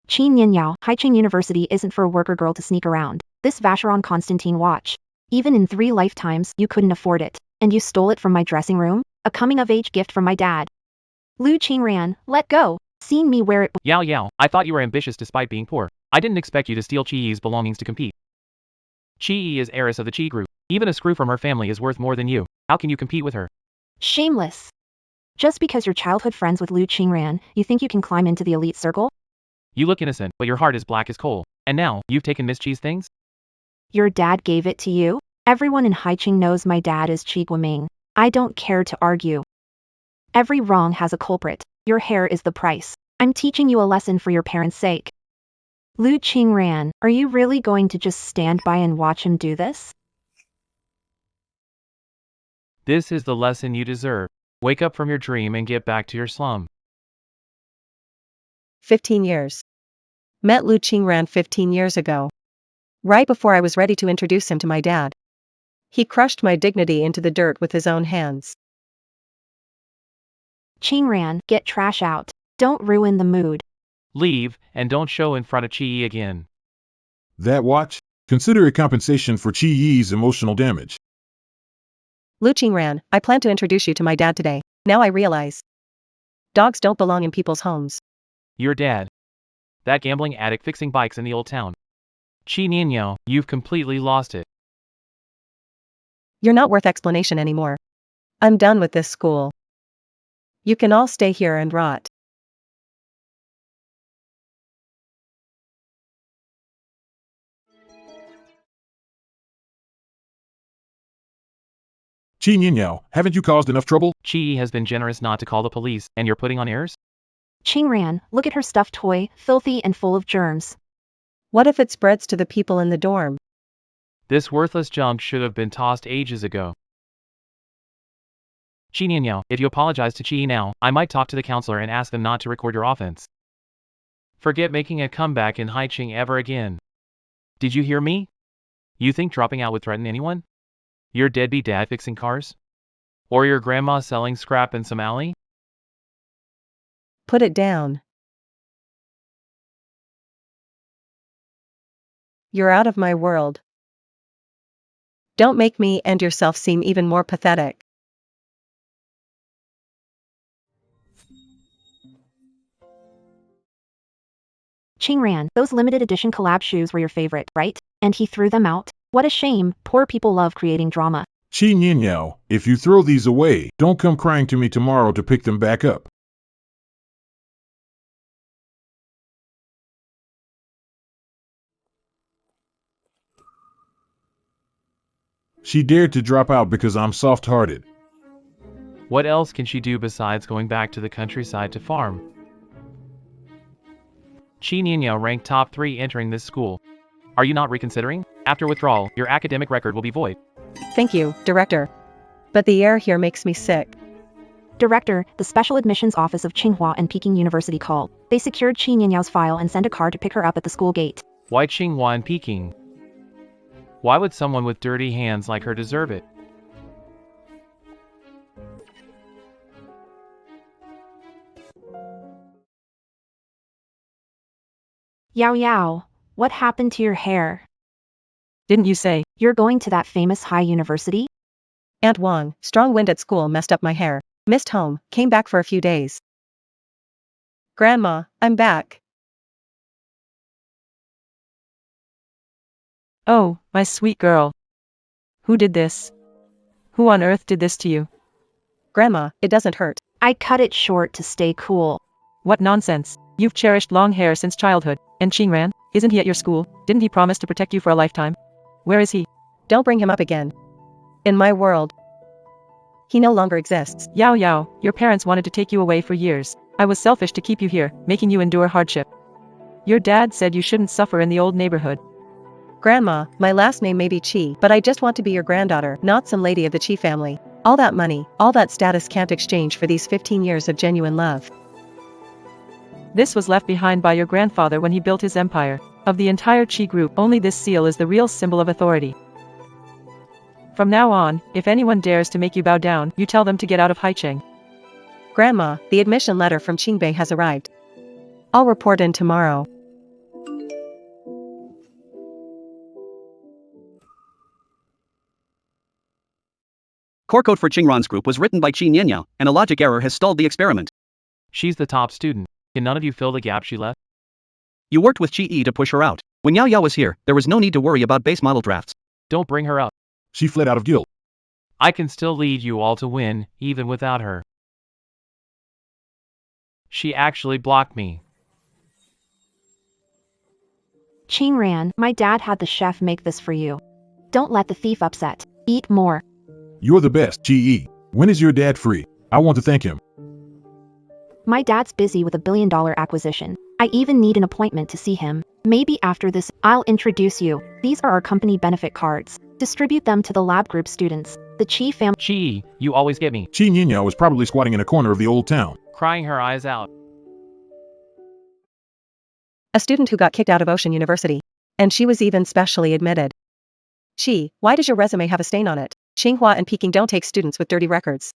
Qin Ninyao, Haicheng University isn't for a worker girl to sneak around. This Vacheron Constantine watch. Even in 3 lifetimes, you couldn't afford it. And you stole it from my dressing room? A coming-of-age gift from my dad. Lu Qingran, let go. Seeing me wear it. Yao Yao, I thought you were ambitious despite being poor. I didn't expect you to steal Chi-Yi's belongings to compete. Chi-Yi is heiress of the Chi group. Even a screw from her family is worth more than you. How can you compete with her? Shameless. Just because you're childhood friends with Lu Qingran, you think you can climb into the elite circle? You look innocent, but your heart is black as coal. And now, you've taken Miss Chi's things? Your dad gave it to you? Everyone in Haicheng knows my dad is Qi Guoming. I don't care to argue. Every wrong has a culprit. Your hair is the price. I'm teaching you a lesson for your parents' sake. Lu Qingran, are you really going to just stand by and watch him do this? This is the lesson you deserve. Wake up from your dream and get back to your slum. 15 years. Met Lu Qingran 15 years ago. Right before I was ready to introduce him to my dad. He crushed my dignity into the dirt with his own hands. Qingran, get trash out. Don't ruin the mood. Leave, and don't show in front of Chi-Yi again. That watch? Consider it compensation for Chi-Yi's emotional damage. Lu Qingran, I plan to introduce you to my dad today. Now I realize. Dogs don't belong in people's homes. Your dad. That gambling addict fixing bikes in the old town. Qi Ninyao, you've completely lost it. You're not worth explanation anymore. I'm done with this school. You can all stay here and rot. Qi Ninyao, haven't you caused enough trouble? Chi-Yi has been generous not to call the police, and you're putting on airs? Qingran, look at her stuffed toy, filthy and full of germs. What if it spreads to the people in the dorm? This worthless junk should have been tossed ages ago. Qi Ninyao, if you apologize to Chi-Yi now, I might talk to the counselor and ask them not to record your offense. Forget making a comeback in Haicheng ever again. Did you hear me? You think dropping out would threaten anyone? Your deadbeat dad fixing cars? Or your grandma selling scrap in some alley? Put it down. You're out of my world. Don't make me and yourself seem even more pathetic. Qingran, those limited edition collab shoes were your favorite, right? And he threw them out? What a shame, poor people love creating drama. Qi Ninyao, if you throw these away, don't come crying to me tomorrow to pick them back up. She dared to drop out because I'm soft-hearted. What else can she do besides going back to the countryside to farm? Qi Ninyao ranked top 3 entering this school. Are you not reconsidering? After withdrawal, your academic record will be void. Thank you, Director. But the air here makes me sick. Director, the Special Admissions Office of Tsinghua and Peking University called. They secured Qi Ninyao's file and sent a car to pick her up at the school gate. Why Tsinghua and Peking? Why would someone with dirty hands like her deserve it? Yao Yao, what happened to your hair? Didn't you say? You're going to that famous high university? Aunt Wang, strong wind at school messed up my hair. Missed home, came back for a few days. Grandma, I'm back. Oh, my sweet girl. Who did this? Who on earth did this to you? Grandma, it doesn't hurt. I cut it short to stay cool. What nonsense. You've cherished long hair since childhood. And Qingran, isn't he at your school? Didn't he promise to protect you for a lifetime? Where is he? Don't bring him up again. In my world, he no longer exists. Yao Yao, your parents wanted to take you away for years. I was selfish to keep you here, making you endure hardship. Your dad said you shouldn't suffer in the old neighborhood. Grandma, my last name may be Chi, but I just want to be your granddaughter, not some lady of the Chi family. All that money, all that status can't exchange for these 15 years of genuine love. This was left behind by your grandfather when he built his empire. Of the entire Chi group, only this seal is the real symbol of authority. From now on, if anyone dares to make you bow down, you tell them to get out of Haicheng. Grandma, the admission letter from Qingbei has arrived. I'll report in tomorrow. Core code for Qingran's group was written by Qi Nianyao, and a logic error has stalled the experiment. She's the top student. Can none of you fill the gap she left? You worked with Qi Yi to push her out. When Yao Yao was here, there was no need to worry about base model drafts. Don't bring her up. She fled out of guilt. I can still lead you all to win, even without her. She actually blocked me. Qingran, my dad had the chef make this for you. Don't let the thief upset. Eat more. You're the best, Chi. When is your dad free? I want to thank him. My dad's busy with a billion-dollar acquisition. I even need an appointment to see him. Maybe after this, I'll introduce you. These are our company benefit cards. Distribute them to the lab group students. The Chi family. Chi, you always get me. Chi Nianyao was probably squatting in a corner of the old town, Crying her eyes out. A student who got kicked out of Ocean University. And she was even specially admitted. Chi, why does your resume have a stain on it? Tsinghua and Peking don't take students with dirty records.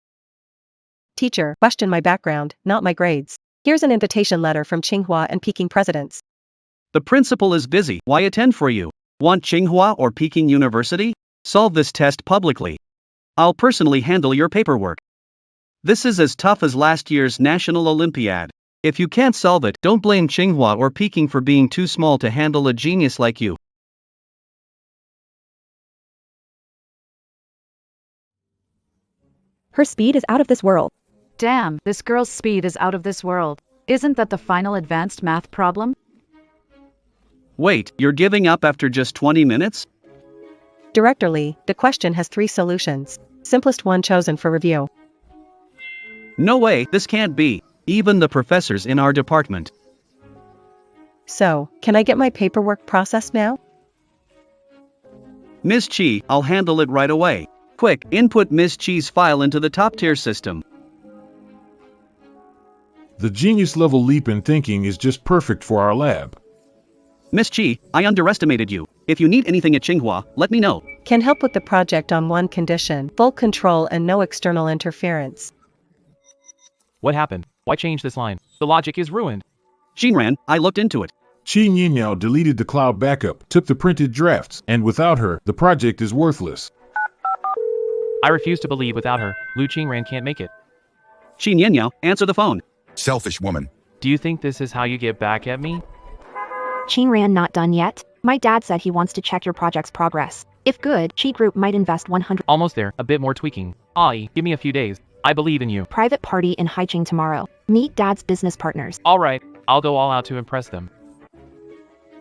Teacher, question my background, not my grades. Here's an invitation letter from Tsinghua and Peking presidents. The principal is busy. Why attend for you? Want Tsinghua or Peking University? Solve this test publicly. I'll personally handle your paperwork. This is as tough as last year's National Olympiad. If you can't solve it, don't blame Tsinghua or Peking for being too small to handle a genius like you. Her speed is out of this world. Damn, this girl's speed is out of this world. Isn't that the final advanced math problem? Wait, you're giving up after just 20 minutes? Director Lee, the question has 3 solutions. Simplest one chosen for review. No way, this can't be. Even the professors in our department. So, can I get my paperwork processed now? Ms. Chi, I'll handle it right away. Quick, input Ms. Chi's file into the top tier system. The genius level leap in thinking is just perfect for our lab. Ms. Chi, I underestimated you. If you need anything at Tsinghua, let me know. Can help with the project on one condition, full control and no external interference. What happened? Why change this line? The logic is ruined. Qingran, I looked into it. Chi Nianyao deleted the cloud backup, took the printed drafts, and without her, the project is worthless. I refuse to believe without her, Lu Qingran can't make it. Qi Nianyao, answer the phone. Selfish woman. Do you think this is how you get back at me? Qingran not done yet? My dad said he wants to check your project's progress. If good, Chi Group might invest 100. Almost there, a bit more tweaking. Ai, give me a few days. I believe in you. Private party in Haicheng tomorrow. Meet dad's business partners. Alright, I'll go all out to impress them.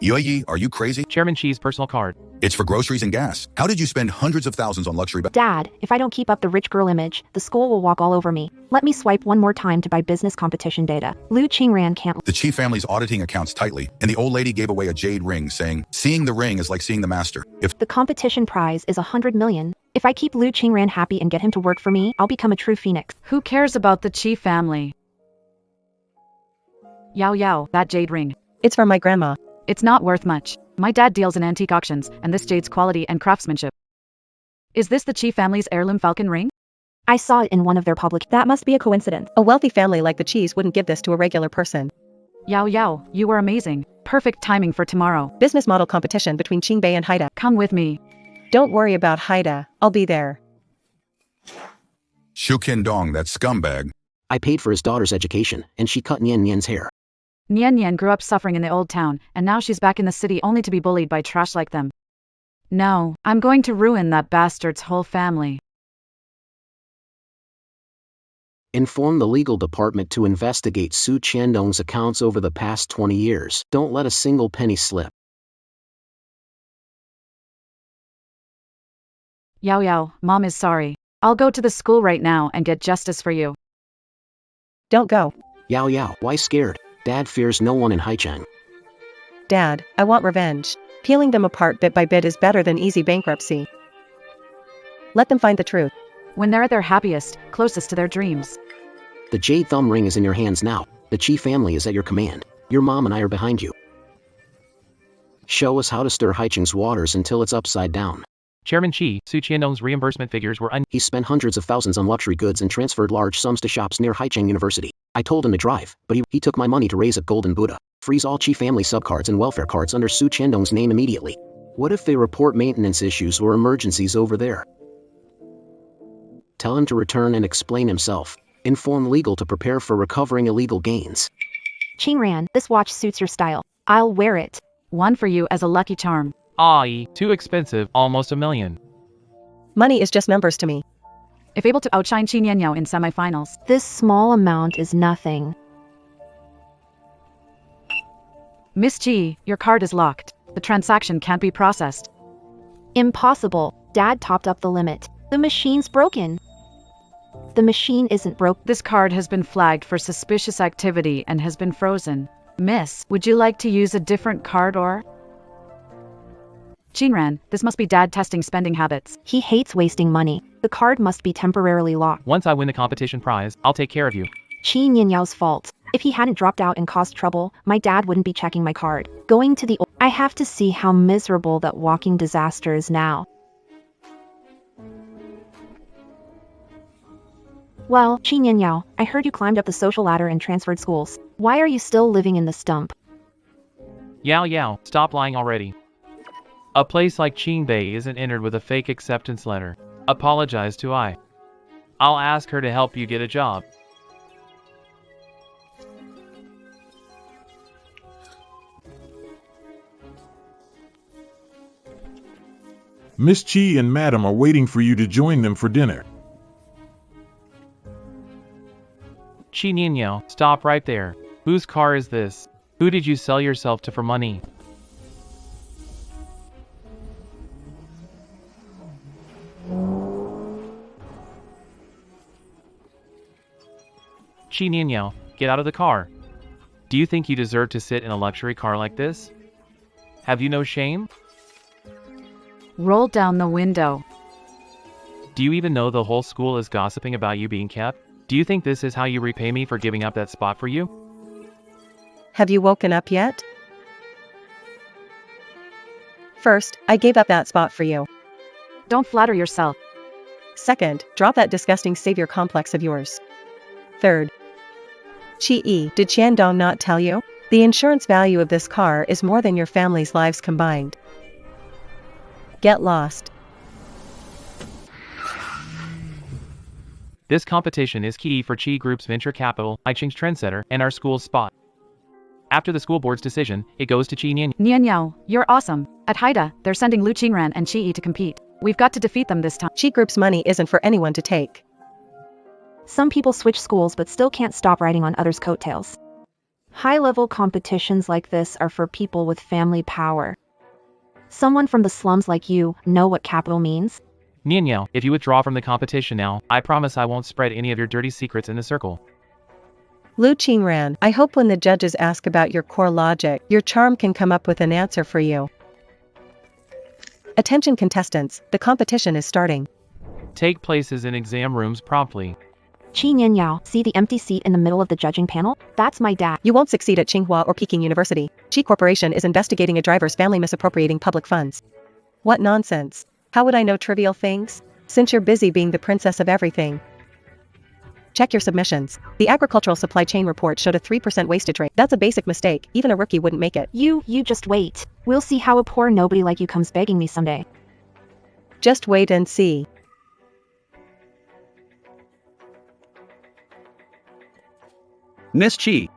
Yoyi, are you crazy? Chairman Chi's personal card. It's for groceries and gas. How did you spend hundreds of thousands on luxury Dad, if I don't keep up the rich girl image, the school will walk all over me. Let me swipe one more time to buy business competition data. Lu Qingran can't. The Chi family's auditing accounts tightly, and the old lady gave away a jade ring, saying, seeing the ring is like seeing the master. If The competition prize is 100 million. If I keep Lu Qingran happy and get him to work for me, I'll become a true phoenix. Who cares about the Chi family? Yao Yao, that jade ring. It's from my grandma. It's not worth much. My dad deals in antique auctions, and this jade's quality and craftsmanship. Is this the Chi family's heirloom falcon ring? I saw it in one of their public. That must be a coincidence. A wealthy family like the Chis wouldn't give this to a regular person. Yao Yao, you were amazing. Perfect timing for tomorrow. Business model competition between Qingbei and Haida. Come with me. Don't worry about Haida, I'll be there. Shu Dong, that scumbag. I paid for his daughter's education, and she cut Nian Nian's hair. Nian Nian grew up suffering in the old town, and now she's back in the city only to be bullied by trash like them. No, I'm going to ruin that bastard's whole family. Inform the legal department to investigate Su Qiandong's accounts over the past 20 years. Don't let a single penny slip. Yao Yao, Mom is sorry. I'll go to the school right now and get justice for you. Don't go. Yao Yao, why scared? Dad fears no one in Haicheng. Dad, I want revenge. Peeling them apart bit by bit is better than easy bankruptcy. Let them find the truth. When they're at their happiest, closest to their dreams. The jade thumb ring is in your hands now. The Chi family is at your command. Your mom and I are behind you. Show us how to stir Haicheng's waters until it's upside down. Chairman Chi, Su Qiandong's reimbursement figures were He spent hundreds of thousands on luxury goods and transferred large sums to shops near Haicheng University. I told him to drive, but he took my money to raise a golden Buddha. Freeze all Chi family subcards and welfare cards under Su Qiandong's name immediately. What if they report maintenance issues or emergencies over there? Tell him to return and explain himself. Inform legal to prepare for recovering illegal gains. Qingran, this watch suits your style. I'll wear it. One for you as a lucky charm. Aye, too expensive, almost $1 million. Money is just numbers to me. If able to outshine Qin Yanyo in semifinals. This small amount is nothing. Miss Chi, your card is locked. The transaction can't be processed. Impossible. Dad topped up the limit. The machine's broken. The machine isn't broke. This card has been flagged for suspicious activity and has been frozen. Miss, would you like to use a different card or? Qinran, this must be Dad testing spending habits. He hates wasting money. The card must be temporarily locked. Once I win the competition prize, I'll take care of you. Qin Yinyao's fault. If he hadn't dropped out and caused trouble, my dad wouldn't be checking my card. Going to the I have to see how miserable that walking disaster is now. Well, Qin Yinyao, I heard you climbed up the social ladder and transferred schools. Why are you still living in the stump? Yao Yao, stop lying already. A place like Qingbei isn't entered with a fake acceptance letter. Apologize to I. I'll ask her to help you get a job. Miss Chi and Madam are waiting for you to join them for dinner. Qin Yinyao, stop right there. Whose car is this? Who did you sell yourself to for money? Qin Yinyao, get out of the car. Do you think you deserve to sit in a luxury car like this? Have you no shame? Roll down the window. Do you even know the whole school is gossiping about you being kept? Do you think this is how you repay me for giving up that spot for you? Have you woken up yet? First, I gave up that spot for you. Don't flatter yourself. Second, drop that disgusting savior complex of yours. Third, Chi-E, did Shandong not tell you? The insurance value of this car is more than your family's lives combined. Get lost. This competition is key for Chi Group's venture capital, Iching's trendsetter, and our school's spot. After the school board's decision, it goes to Qin Yin. Nian Yao, you're awesome. At Haida, they're sending Lu Qingran and Qi to compete. We've got to defeat them this time. Chi Group's money isn't for anyone to take. Some people switch schools but still can't stop riding on others' coattails. High-level competitions like this are for people with family power. Someone from the slums like you know what capital means? Nian Yao, if you withdraw from the competition now, I promise I won't spread any of your dirty secrets in the circle. Lu Qingran, I hope when the judges ask about your core logic, your charm can come up with an answer for you. Attention contestants, the competition is starting. Take places in exam rooms promptly. Qin Yinyao, see the empty seat in the middle of the judging panel? That's my dad. You won't succeed at Tsinghua or Peking University. Chi Corporation is investigating a driver's family misappropriating public funds. What nonsense. How would I know trivial things? Since you're busy being the princess of everything. Check your submissions. The agricultural supply chain report showed a 3% wastage rate. That's a basic mistake. Even a rookie wouldn't make it. You just wait. We'll see how a poor nobody like you comes begging me someday. Just wait and see. Miss Chi.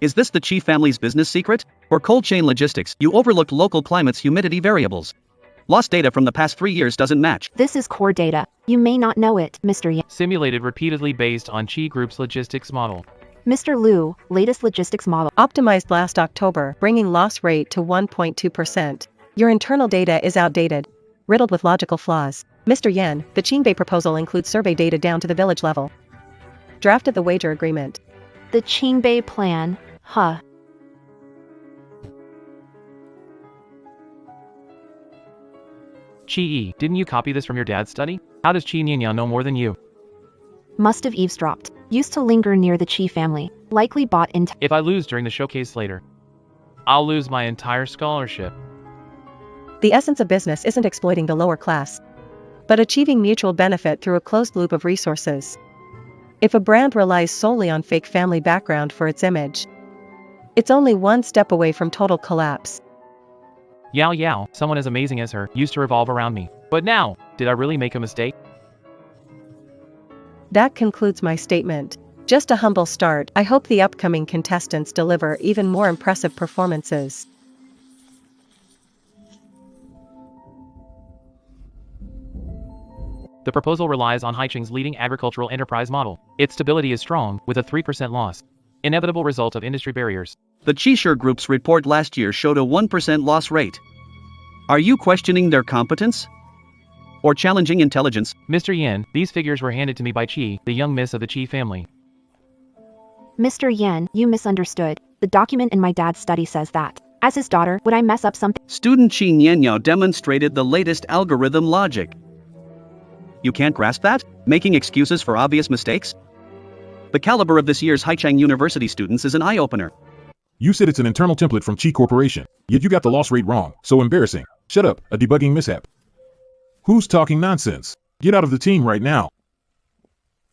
Is this the Chi family's business secret? Or cold chain logistics? You overlooked local climate's humidity variables. Lost data from the past 3 years doesn't match. This is core data. You may not know it, Mr. Yin. Simulated repeatedly based on Chi Group's logistics model. Mr. Liu, latest logistics model. Optimized last October, bringing loss rate to 1.2%. Your internal data is outdated. Riddled with logical flaws. Mr. Yen, the Qingbei proposal includes survey data down to the village level. Draft of the wager agreement. The Qingbei plan, huh? Chi-E, didn't you copy this from your dad's study? How does Qin Yinyao know more than you? Must have eavesdropped. Used to linger near the Qi family. Likely bought into. If I lose during the showcase later, I'll lose my entire scholarship. The essence of business isn't exploiting the lower class, but achieving mutual benefit through a closed loop of resources. If a brand relies solely on fake family background for its image, it's only one step away from total collapse. Yao Yao, someone as amazing as her, used to revolve around me. But now, did I really make a mistake? That concludes my statement. Just a humble start. I hope the upcoming contestants deliver even more impressive performances. The proposal relies on Haiching's leading agricultural enterprise model. Its stability is strong, with a 3% loss. Inevitable result of industry barriers. The Chishire Group's report last year showed a 1% loss rate. Are you questioning their competence? Or challenging intelligence? Mr. Yen, these figures were handed to me by Chi, the young miss of the Chi family. Mr. Yen, you misunderstood. The document in my dad's study says that, as his daughter, would I mess up something? Student Chi Nianyao demonstrated the latest algorithm logic. You can't grasp that? Making excuses for obvious mistakes? The caliber of this year's Haichang University students is an eye-opener. You said it's an internal template from Chi Corporation, yet you got the loss rate wrong. So embarrassing. Shut up, a debugging mishap. Who's talking nonsense? Get out of the team right now.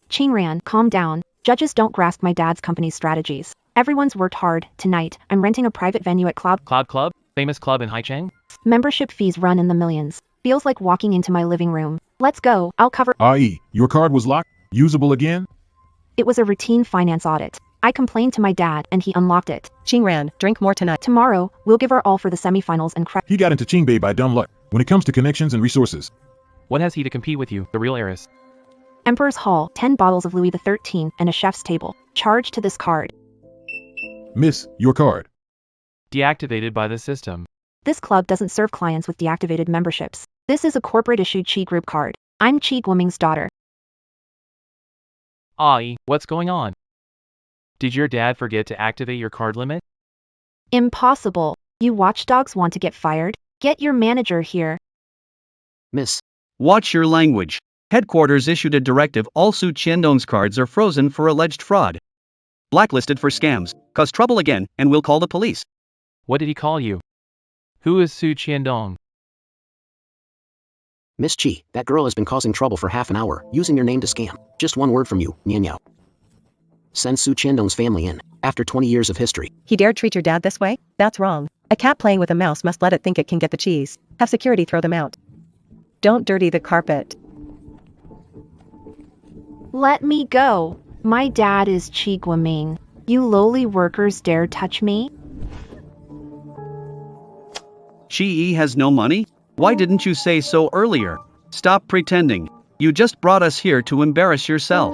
Qingran, calm down. Judges don't grasp my dad's company's strategies. Everyone's worked hard. Tonight, I'm renting a private venue at Cloud Club? Famous club in Haichang? Membership fees run in the millions. Feels like walking into my living room. Let's go, I'll cover. I.e., your card was locked? Usable again? It was a routine finance audit. I complained to my dad and he unlocked it. Qingran, drink more tonight. Tomorrow, we'll give our all for the semifinals and He got into Qingbei by dumb luck. When it comes to connections and resources. What has he to compete with you, the real heiress? Emperor's Hall, 10 bottles of Louis XIII and a chef's table. Charged to this card. Miss, your card. Deactivated by the system. This club doesn't serve clients with deactivated memberships. This is a corporate-issued Chi Group card. I'm Chi Guoming's daughter. Ai, what's going on? Did your dad forget to activate your card limit? Impossible. You watchdogs want to get fired? Get your manager here. Miss. Watch your language. Headquarters issued a directive all Su Qiandong's cards are frozen for alleged fraud. Blacklisted for scams. Cause trouble again, and we'll call the police. What did he call you? Who is Su Qiandong? Miss Chi, that girl has been causing trouble for half an hour, using your name to scam. Just one word from you, Nianyao. Send Su Qiandong's family in, after 20 years of history. He dared treat your dad this way? That's wrong. A cat playing with a mouse must let it think it can get the cheese. Have security throw them out. Don't dirty the carpet. Let me go. My dad is Chi Guoming. You lowly workers dare touch me? Chi has no money? Why didn't you say so earlier? Stop pretending. You just brought us here to embarrass yourself.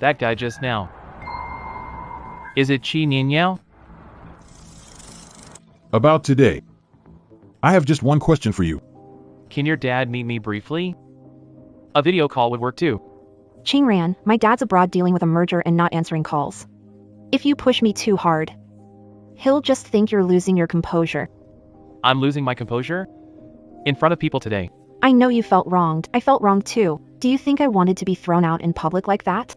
That guy just now. Is it Chi Nianyao? About today. I have just one question for you. Can your dad meet me briefly? A video call would work too. Qingran, my dad's abroad dealing with a merger and not answering calls. If you push me too hard, he'll just think you're losing your composure. I'm losing my composure? In front of people today. I know you felt wronged. I felt wronged too. Do you think I wanted to be thrown out in public like that?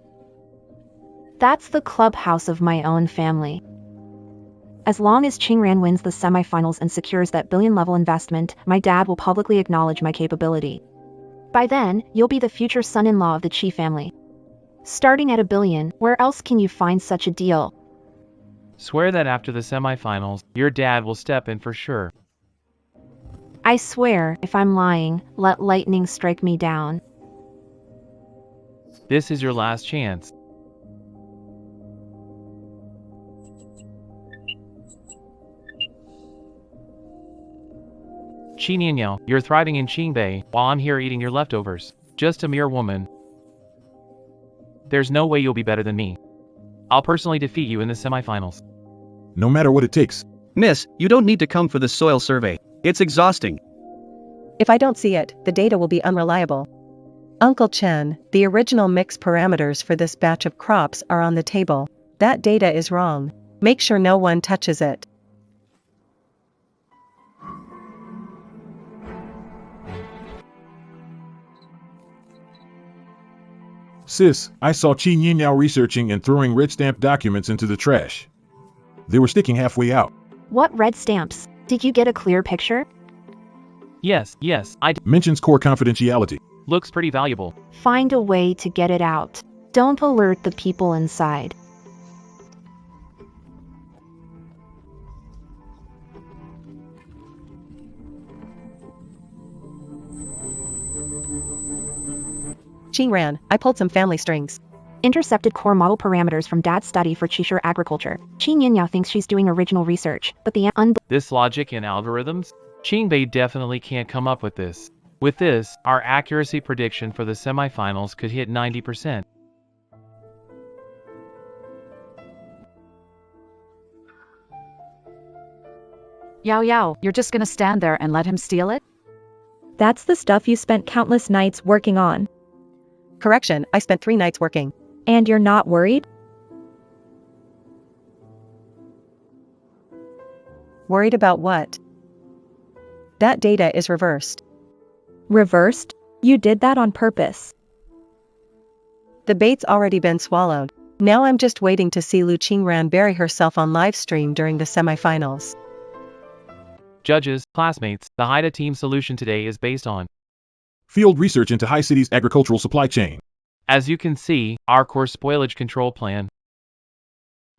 That's the clubhouse of my own family. As long as Qingran wins the semifinals and secures that billion-level investment, my dad will publicly acknowledge my capability. By then, you'll be the future son-in-law of the Chi family. Starting at $1 billion, where else can you find such a deal? Swear that after the semifinals, your dad will step in for sure. I swear, if I'm lying, let lightning strike me down. This is your last chance. Chi Nianyao, you're thriving in Qingbei, while I'm here eating your leftovers. Just a mere woman. There's no way you'll be better than me. I'll personally defeat you in the semifinals. No matter what it takes. Miss, you don't need to come for the soil survey. It's exhausting. If I don't see it, the data will be unreliable. Uncle Chen, the original mix parameters for this batch of crops are on the table. That data is wrong. Make sure no one touches it. Sis, I saw Chi Nianyao researching and throwing red stamped documents into the trash. They were sticking halfway out. What red stamps? Did you get a clear picture? Yes, I Mentions core confidentiality. Looks pretty valuable. Find a way to get it out. Don't alert the people inside. Ching Ran, I pulled some family strings. Intercepted core model parameters from dad's study for Cheshire agriculture. Qin Yinyao thinks she's doing original research, but the This logic and algorithms? Qingbei definitely can't come up with this. With this, our accuracy prediction for the semifinals could hit 90%. Yao Yao, you're just gonna stand there and let him steal it? That's the stuff you spent countless nights working on. Correction, I spent 3 nights working. And you're not worried? Worried about what? That data is reversed. Reversed? You did that on purpose. The bait's already been swallowed. Now I'm just waiting to see Lu Qingran bury herself on live stream during the semifinals. Judges, classmates, the Haida team solution today is based on Field research into High City's agricultural supply chain. As you can see, our core spoilage control plan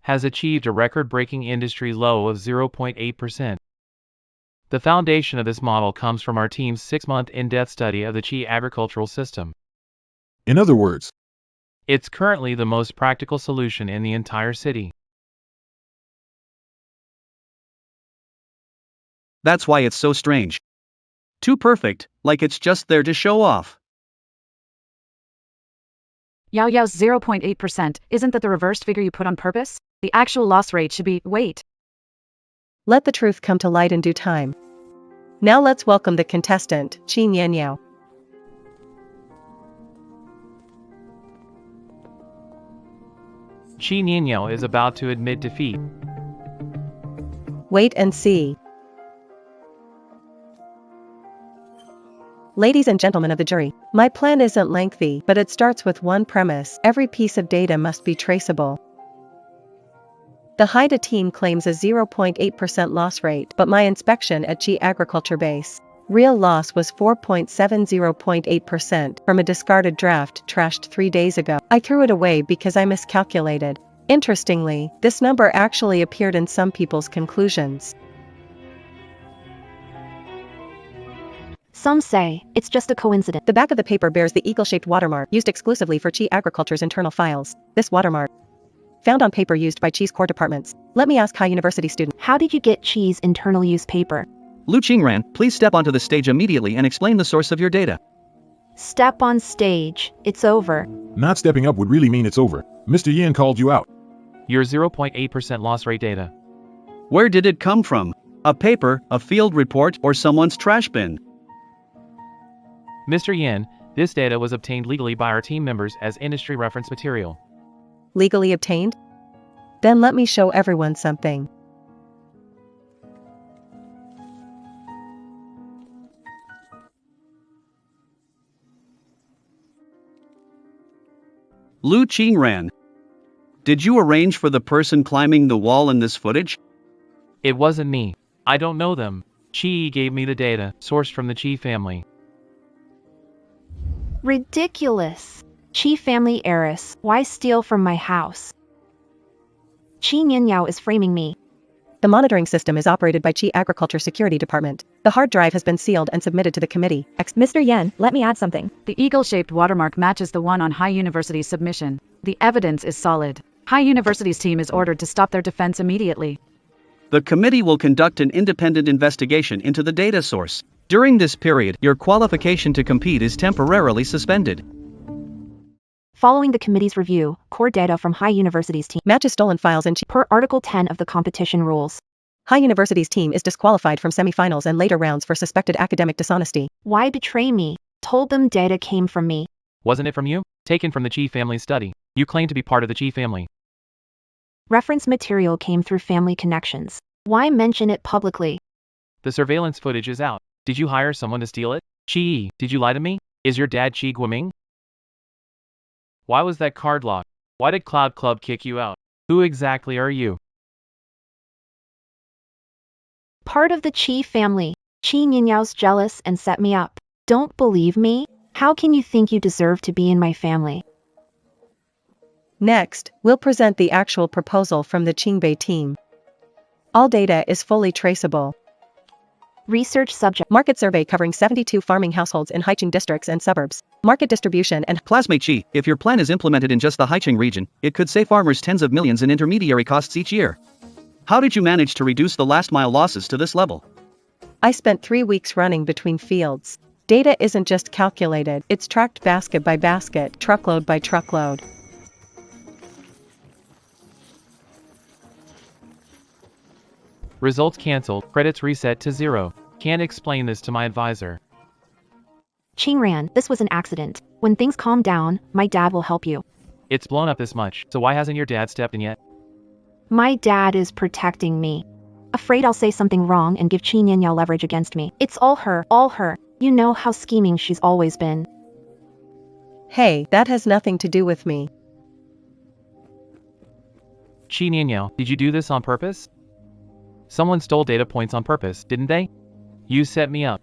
has achieved a record-breaking industry low of 0.8%. The foundation of this model comes from our team's 6-month in-depth study of the Chi agricultural system. In other words, It's currently the most practical solution in the entire city. That's why it's so strange. Too perfect, like it's just there to show off. Yao Yao's 0.8%, isn't that the reversed figure you put on purpose? The actual loss rate should be, wait. Let the truth come to light in due time. Now let's welcome the contestant, Qin Yanyao. Qi Ninyao is about to admit defeat. Wait and see. Ladies and gentlemen of the jury, my plan isn't lengthy, but it starts with one premise: every piece of data must be traceable. The Haida team claims a 0.8% loss rate, but my inspection at Chi Agriculture Base real loss was 4.70.8% from a discarded draft trashed 3 days ago. I threw it away because I miscalculated. Interestingly, this number actually appeared in some people's conclusions. Some say it's just a coincidence. The back of the paper bears the eagle-shaped watermark used exclusively for Chi Agriculture's internal files. This watermark, found on paper used by Chi's core departments. Let me ask High University student. How did you get Chi's internal use paper? Lu Qingran, please step onto the stage immediately and explain the source of your data. Step on stage. It's over. not stepping up would really mean it's over. Mr. Yin called you out. Your 0.8% loss rate data. Where did it come from? A paper, a field report, or someone's trash bin? Mr. Yin, this data was obtained legally by our team members as industry reference material. Legally obtained? Then let me show everyone something. Lu Qingran. Did you arrange for the person climbing the wall in this footage? It wasn't me. I don't know them. Chi gave me the data, sourced from the Chi family. Ridiculous. Chi family heiress, why steal from my house? Qin Yinyao is framing me. The monitoring system is operated by Chi Agriculture Security Department. The hard drive has been sealed and submitted to the committee. Mr. Yen, let me add something. The eagle-shaped watermark matches the one on High University's submission. The evidence is solid. High University's team is ordered to stop their defense immediately. The committee will conduct an independent investigation into the data source. During this period, your qualification to compete is temporarily suspended. Following the committee's review, core data from High University's team Matches stolen files in Chi. per Article 10 of the competition rules. High University's team is disqualified from semifinals and later rounds for suspected academic dishonesty. Why betray me? Told them data came from me. Wasn't it from you? Taken from the Chi family study. You claim to be part of the Chi family. Reference material came through family connections. Why mention it publicly? The surveillance footage is out. Did you hire someone to steal it? Chi, did you lie to me? Is your dad Chi Guoming? Why was that card locked? Why did Cloud Club kick you out? Who exactly are you? Part of the Chi family. Qin Yinyao's jealous and set me up. Don't believe me? How can you think you deserve to be in my family? Next, we'll present the actual proposal from the Qingbei team. All data is fully traceable. Research subject. Market survey covering 72 farming households in Haicheng districts and suburbs. Market distribution and Classmate Chi, if your plan is implemented in just the Haicheng region, it could save farmers tens of millions in intermediary costs each year. How did you manage to reduce the last mile losses to this level? I spent 3 weeks running between fields. Data isn't just calculated, it's tracked basket by basket, truckload by truckload. Results cancelled, credits reset to 0. Can't explain this to my advisor. Qingran, this was an accident. When things calm down, my dad will help you. It's blown up this much, so why hasn't your dad stepped in yet? My dad is protecting me. Afraid I'll say something wrong and give Qin Yanyao leverage against me. It's all her, all her. You know how scheming she's always been. Hey, that has nothing to do with me. Chinyanyao, did you do this on purpose? Someone stole data points on purpose, didn't they? You set me up.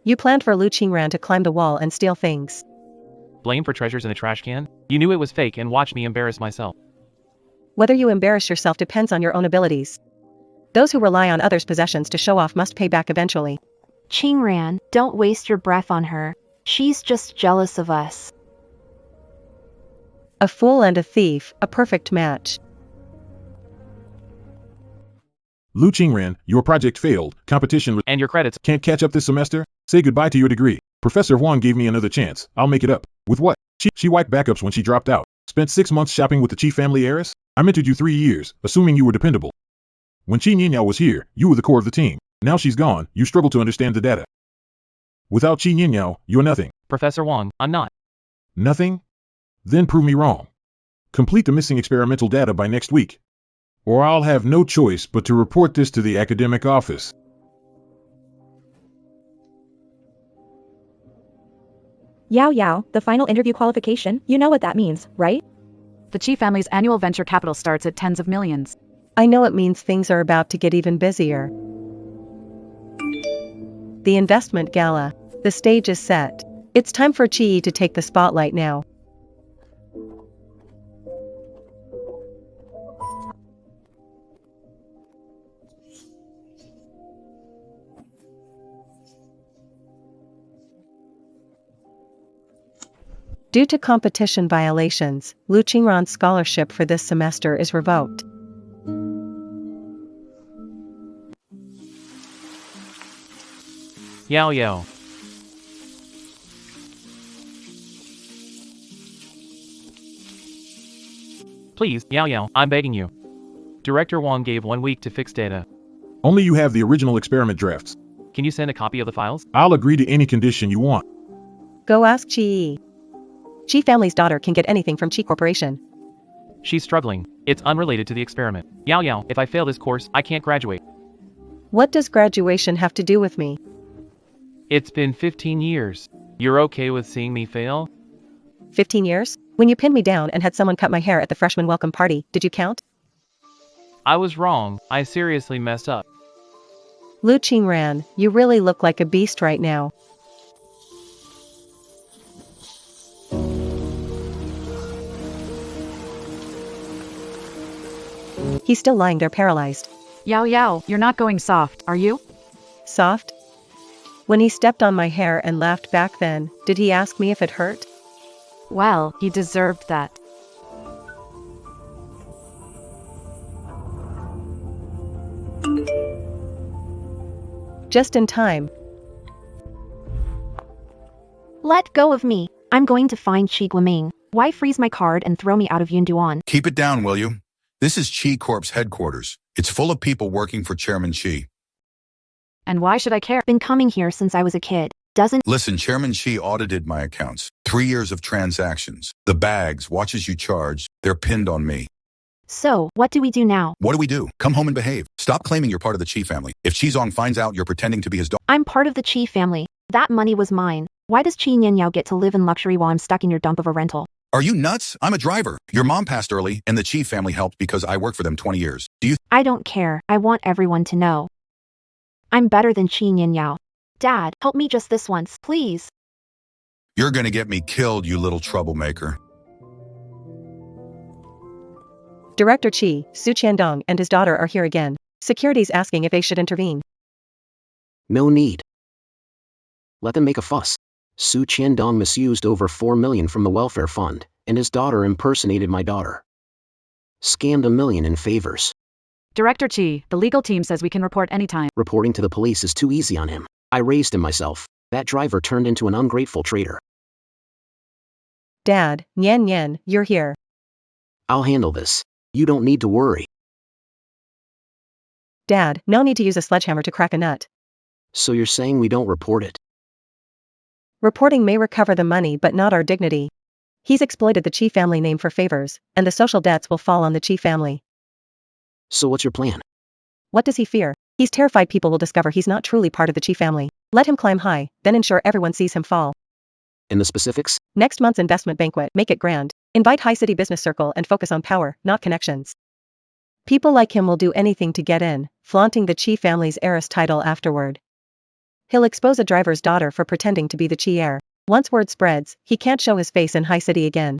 You planned for Lu Qingran to climb the wall and steal things. Blame for treasures in a trash can? You knew it was fake and watched me embarrass myself. Whether you embarrass yourself depends on your own abilities. Those who rely on others' possessions to show off must pay back eventually. Qingran, don't waste your breath on her. She's just jealous of us. A fool and a thief, a perfect match. Lu Qingran, your project failed. Competition And your credits. can't catch up this semester? Say goodbye to your degree. Professor Huang gave me another chance. I'll make it up. With what? She wiped backups when she dropped out. Spent 6 months shopping with the Chi family heiress? I mentored you 3 years, assuming you were dependable. When Qin Yinyao was here, you were the core of the team. Now she's gone, you struggle to understand the data. Without Qin Yinyao, you're nothing. Professor Wang, I'm not. Nothing? Then prove me wrong. Complete the missing experimental data by next week. Or I'll have no choice but to report this to the academic office. Yao Yao, the final interview qualification, you know what that means, right? The Chi family's annual venture capital starts at tens of millions. I know it means things are about to get even busier. The investment gala. The stage is set. It's time for Chi to take the spotlight now. Due to competition violations, Lu Qingran's scholarship for this semester is revoked. Yao Yao. Please, Yao Yao, I'm begging you. Director Wang gave 1 week to fix data. Only you have the original experiment drafts. Can you send a copy of the files? I'll agree to any condition you want. Go ask Chi. Chi family's daughter can get anything from Chi Corporation. She's struggling. It's unrelated to the experiment. Yao Yao, if I fail this course, I can't graduate. What does graduation have to do with me? It's been 15 years. You're okay with seeing me fail? 15 years? When you pinned me down and had someone cut my hair at the freshman welcome party, did you count? I was wrong. I seriously messed up. Lu Qingran, you really look like a beast right now. He's still lying there paralyzed. Yao Yao, you're not going soft, are you? Soft? When he stepped on my hair and laughed back then, did he ask me if it hurt? Well, he deserved that. Just in time. Let go of me. I'm going to find Qi Guoming. Why freeze my card and throw me out of Yunduan? Keep it down, will you? This is Chi Corp's headquarters. It's full of people working for Chairman Chi. And why should I care? Been coming here since I was a kid. Doesn't Listen, Chairman Chi audited my accounts. 3 years of transactions. The bags, watches you charge, they're pinned on me. So, what do we do now? What do? Come home and behave. Stop claiming you're part of the Chi family. If Chizong finds out you're pretending to be his daughter. I'm part of the Qi family. That money was mine. Why does Qi Nianyao get to live in luxury while I'm stuck in your dump of a rental? Are you nuts? I'm a driver. Your mom passed early, and the Chi family helped because I worked for them 20 years. Do you? I don't care. I want everyone to know. I'm better than Qi Nianyao. Dad, help me just this once, please. You're gonna get me killed, you little troublemaker. Director Chi, Su Qiandong and his daughter are here again. Security's asking if they should intervene. No need. Let them make a fuss. Su Qiandong misused over 4 million from the welfare fund, and his daughter impersonated my daughter. Scammed $1 million in favors. Director Chi, the legal team says we can report anytime. Reporting to the police is too easy on him. I raised him myself. That driver turned into an ungrateful traitor. Dad, Nyan, you're here. I'll handle this. You don't need to worry. Dad, no need to use a sledgehammer to crack a nut. So you're saying we don't report it? Reporting may recover the money but not our dignity. He's exploited the Chi family name for favors, and the social debts will fall on the Chi family. So what's your plan? What does he fear? He's terrified people will discover he's not truly part of the Chi family. Let him climb high, then ensure everyone sees him fall. In the specifics? Next month's investment banquet, make it grand. Invite high city business circle and focus on power, not connections. People like him will do anything to get in, flaunting the Chi family's heiress title afterward. He'll expose a driver's daughter for pretending to be the Chi heir. Once word spreads, he can't show his face in high city again.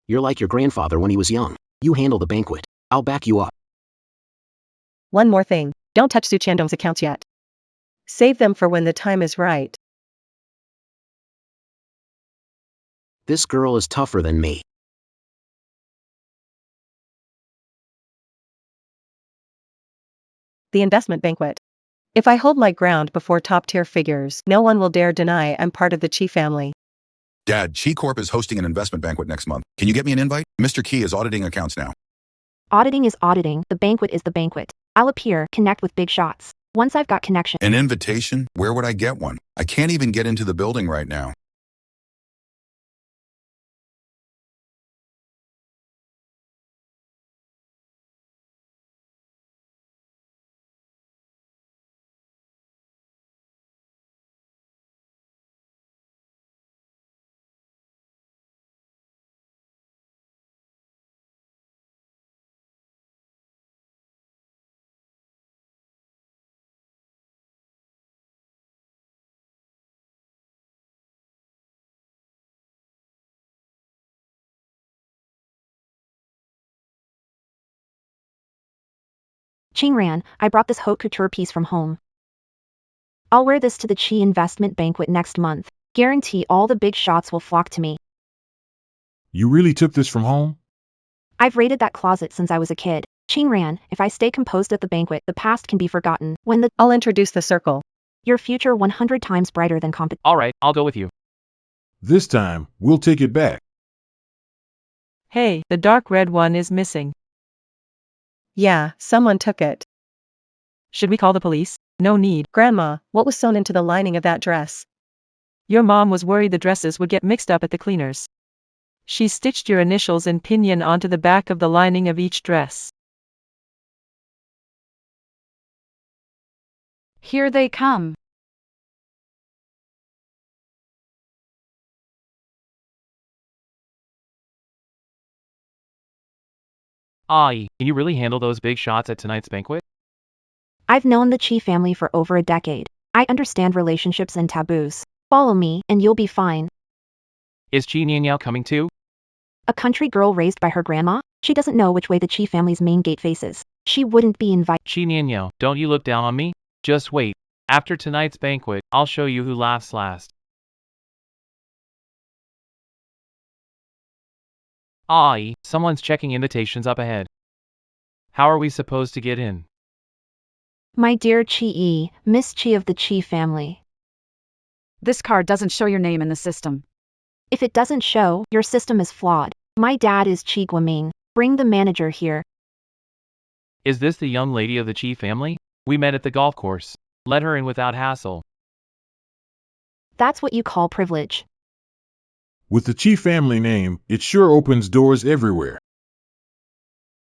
You're like your grandfather when he was young. You handle the banquet. I'll back you up. One more thing, don't touch Su Qiandong's accounts yet. Save them for when the time is right. This girl is tougher than me. The investment banquet. If I hold my ground before top-tier figures, no one will dare deny I'm part of the Chi family. Dad, Chi Corp is hosting an investment banquet next month. Can you get me an invite? Mr. Key is auditing accounts now. Auditing is auditing, the banquet is the banquet. I'll appear, connect with big shots. Once I've got connection. An invitation? Where would I get one? I can't even get into the building right now. Qingran, I brought this haute couture piece from home. I'll wear this to the Chi investment banquet next month. Guarantee all the big shots will flock to me. You really took this from home? I've raided that closet since I was a kid. Qingran, if I stay composed at the banquet, the past can be forgotten. I'll introduce the circle. Your future 100 times brighter than competition. Alright, I'll go with you. This time, we'll take it back. Hey, the dark red one is missing. Yeah, someone took it. Should we call the police? No need. Grandma, what was sewn into the lining of that dress? Your mom was worried the dresses would get mixed up at the cleaners. She stitched your initials in pinyin onto the back of the lining of each dress. Here they come. Can you really handle those big shots at tonight's banquet? I've known the Chi family for over a decade. I understand relationships and taboos. Follow me, and you'll be fine. Is Chi Nianyao coming too? A country girl raised by her grandma? She doesn't know which way the Chi family's main gate faces. She wouldn't be invited. Chi Nianyao, don't you look down on me? Just wait. After tonight's banquet, I'll show you who laughs last. Someone's checking invitations up ahead. How are we supposed to get in? My dear Chi, Miss Chi of the Chi family. This card doesn't show your name in the system. If it doesn't show, your system is flawed. My dad is Chi Guoming. Bring the manager here. Is this the young lady of the Chi family? We met at the golf course. Let her in without hassle. That's what you call privilege. With the Chi family name, it sure opens doors everywhere.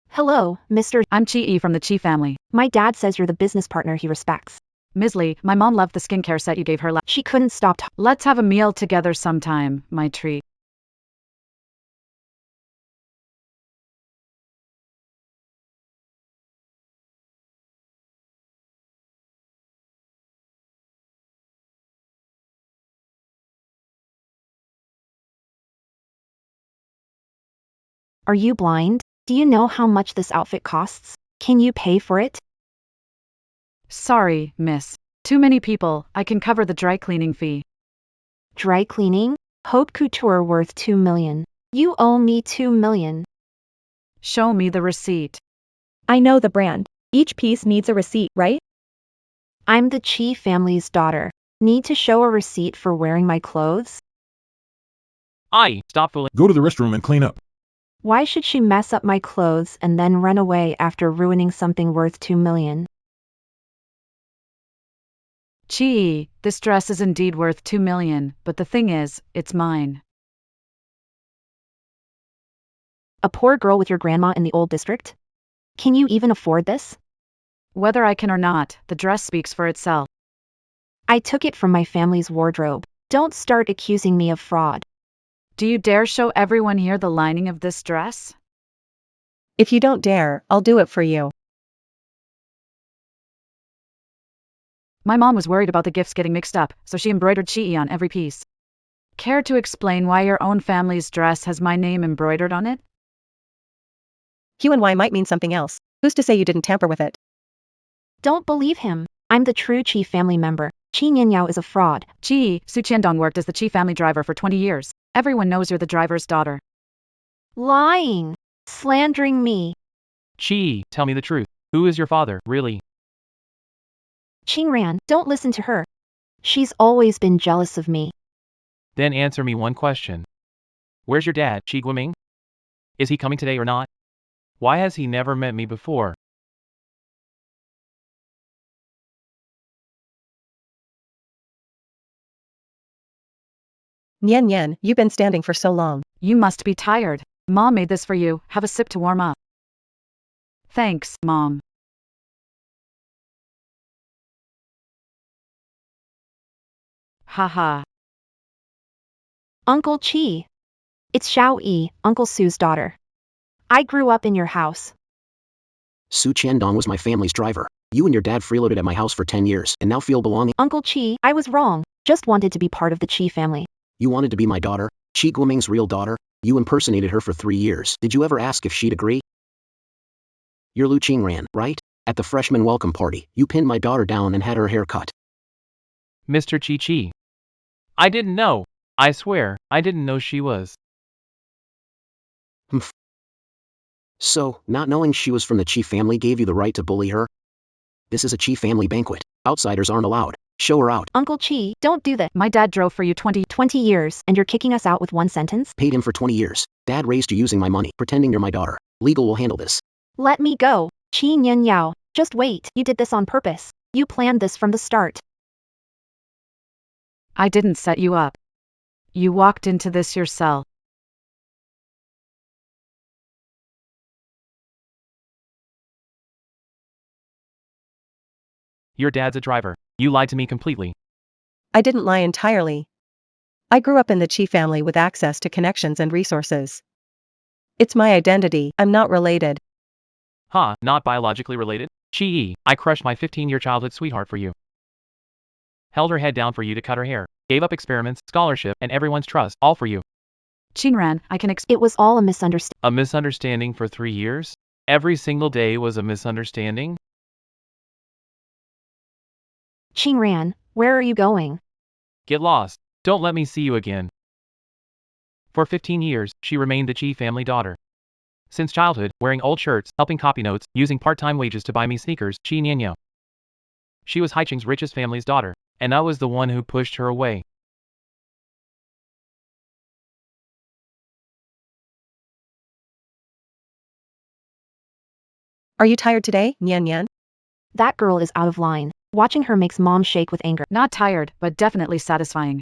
Hello, Mr. I'm Chi from the Chi family. My dad says you're the business partner he respects. Ms. Lee, my mom loved the skincare set you gave her She couldn't stop talking. Let's have a meal together sometime, my treat. Are you blind? Do you know how much this outfit costs? Can you pay for it? Sorry, miss. Too many people, I can cover the dry cleaning fee. Dry cleaning? Haute couture worth 2 million. You owe me 2 million. Show me the receipt. I know the brand. Each piece needs a receipt, right? I'm the Chi family's daughter. Need to show a receipt for wearing my clothes? Stop fooling. Go to the restroom and clean up. Why should she mess up my clothes and then run away after ruining something worth 2 million? Gee, this dress is indeed worth 2 million, but the thing is, it's mine. A poor girl with your grandma in the old district? Can you even afford this? Whether I can or not, the dress speaks for itself. I took it from my family's wardrobe. Don't start accusing me of fraud. Do you dare show everyone here the lining of this dress? If you don't dare, I'll do it for you. My mom was worried about the gifts getting mixed up, so she embroidered chi on every piece. Care to explain why your own family's dress has my name embroidered on it? Q and Y might mean something else. Who's to say you didn't tamper with it? Don't believe him. I'm the true Chi family member. Chi Nianyao is a fraud. Chi, Su Qiandong worked as the Chi family driver for 20 years. Everyone knows you're the driver's daughter. Lying. Slandering me. Chi, tell me the truth. Who is your father, really? Qingran, don't listen to her. She's always been jealous of me. Then answer me one question. Where's your dad, Chi Guiming? Is he coming today or not? Why has he never met me before? Nyen Nyen, you've been standing for so long. You must be tired. Mom made this for you, have a sip to warm up. Thanks, Mom. Haha. Uncle Chi. It's Xiao Yi, Uncle Su's daughter. I grew up in your house. Su Qiandong was my family's driver. You and your dad freeloaded at my house for 10 years and now feel belonging. Uncle Chi, I was wrong. Just wanted to be part of the Chi family. You wanted to be my daughter? Chi Guiming's real daughter? You impersonated her for 3 years. Did you ever ask if she'd agree? You're Lu Qingran, right? At the freshman welcome party, you pinned my daughter down and had her hair cut. Mr. Chi Chi. I didn't know. I swear, I didn't know she was. So, not knowing she was from the Chi family gave you the right to bully her? This is a Chi family banquet. Outsiders aren't allowed. Show her out. Uncle Chi, don't do that. My dad drove for you 20 years, and you're kicking us out with one sentence? Paid him for 20 years. Dad raised you using my money, pretending you're my daughter. Legal will handle this. Let me go. Chi Nian Yao, just wait. You did this on purpose. You planned this from the start. I didn't set you up. You walked into this yourself. Your dad's a driver. You lied to me completely. I didn't lie entirely. I grew up in the Chi family with access to connections and resources. It's my identity, I'm not related. Not biologically related? Chi, I crushed my 15-year childhood sweetheart for you. Held her head down for you to cut her hair. Gave up experiments, scholarship, and everyone's trust, all for you. Qingran, I can It was all a misunderstanding. A misunderstanding for 3 years? Every single day was a misunderstanding? Qingran, where are you going? Get lost. Don't let me see you again. For 15 years, she remained the Chi family daughter. Since childhood, wearing old shirts, helping copy notes, using part-time wages to buy me sneakers, Chi Nianyo. She was Haiching's richest family's daughter, and I was the one who pushed her away. Are you tired today, Nyen Nyen? That girl is out of line. Watching her makes mom shake with anger. Not tired, but definitely satisfying.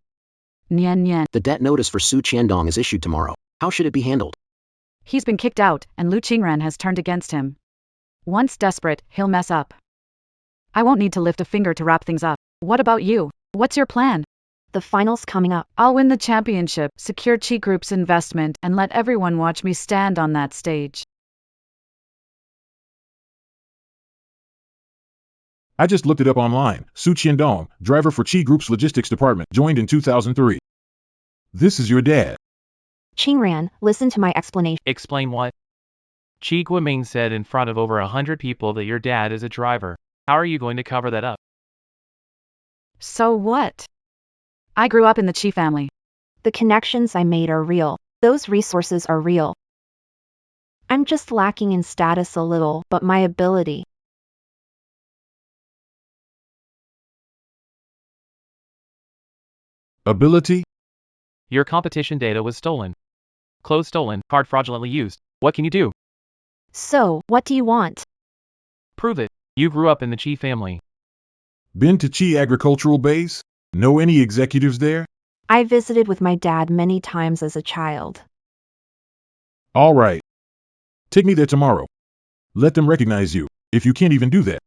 Nyen Nyen. The debt notice for Su Qiandong is issued tomorrow. How should it be handled? He's been kicked out, and Lu Qingran has turned against him. Once desperate, he'll mess up. I won't need to lift a finger to wrap things up. What about you? What's your plan? The final's coming up. I'll win the championship, secure Chi Group's investment, and let everyone watch me stand on that stage. I just looked it up online. Su Qiandong, driver for Chi Group's logistics department, joined in 2003. This is your dad. Qingran, listen to my explanation. Explain what? Chi Guiming said in front of over 100 people that your dad is a driver. How are you going to cover that up? So what? I grew up in the Chi family. The connections I made are real. Those resources are real. I'm just lacking in status a little, but my ability. Ability? Your competition data was stolen. Clothes stolen, card fraudulently used. What can you do? So, what do you want? Prove it. You grew up in the Chi family. Been to Chi Agricultural Base? Know any executives there? I visited with my dad many times as a child. All right. Take me there tomorrow. Let them recognize you, if you can't even do that.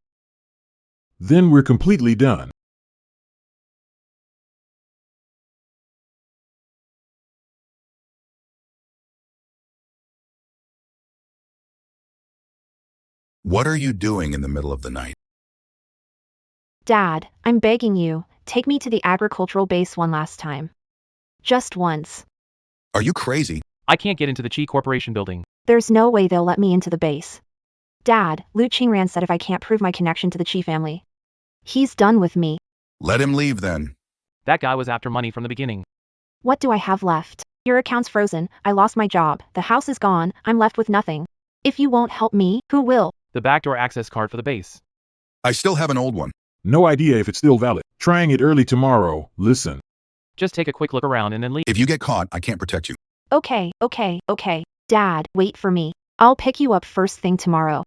Then we're completely done. What are you doing in the middle of the night? Dad, I'm begging you, take me to the agricultural base one last time. Just once. Are you crazy? I can't get into the Chi Corporation building. There's no way they'll let me into the base. Dad, Lu Qingran said if I can't prove my connection to the Chi family, he's done with me. Let him leave then. That guy was after money from the beginning. What do I have left? Your account's frozen, I lost my job, the house is gone, I'm left with nothing. If you won't help me, who will? The backdoor access card for the base. I still have an old one. No idea if it's still valid. Trying it early tomorrow. Listen. Just take a quick look around and then leave. If you get caught, I can't protect you. Okay. Dad, wait for me. I'll pick you up first thing tomorrow.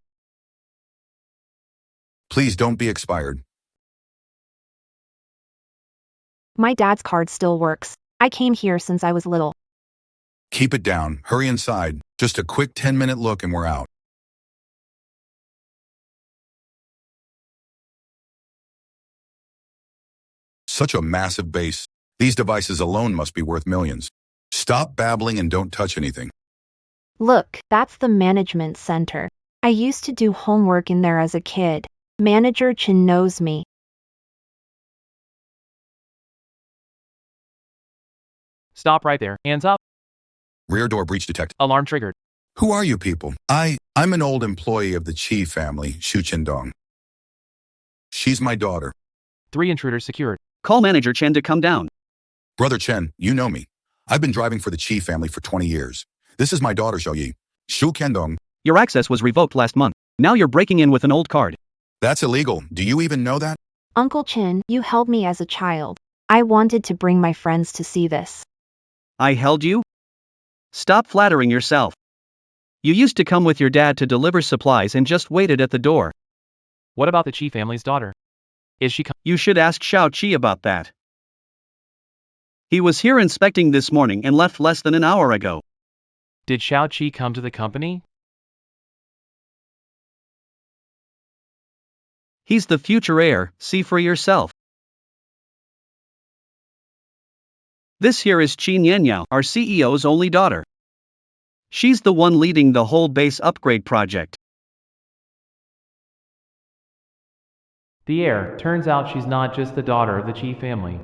Please don't be expired. My dad's card still works. I came here since I was little. Keep it down. Hurry inside. Just a quick 10-minute look and we're out. Such a massive base. These devices alone must be worth millions. Stop babbling and don't touch anything. Look, that's the management center. I used to do homework in there as a kid. Manager Chin knows me. Stop right there. Hands up. Rear door breach detected. Alarm triggered. Who are you people? I'm an old employee of the Chi family, Shu Qindong. She's my daughter. 3 intruders secured. Call Manager Chen to come down. Brother Chen, you know me. I've been driving for the Chi family for 20 years. This is my daughter Xiaoyi. Shu Kendong. Your access was revoked last month. Now you're breaking in with an old card. That's illegal. Do you even know that? Uncle Chin, you held me as a child. I wanted to bring my friends to see this. I held you? Stop flattering yourself. You used to come with your dad to deliver supplies and just waited at the door. What about the Chi family's daughter? Is she You should ask Xiao Qi about that. He was here inspecting this morning and left less than an hour ago. Did Xiao Qi come to the company? He's the future heir, see for yourself. This here is Qin Yenyao, our CEO's only daughter. She's the one leading the whole base upgrade project. The heir. Turns out she's not just the daughter of the Chi family.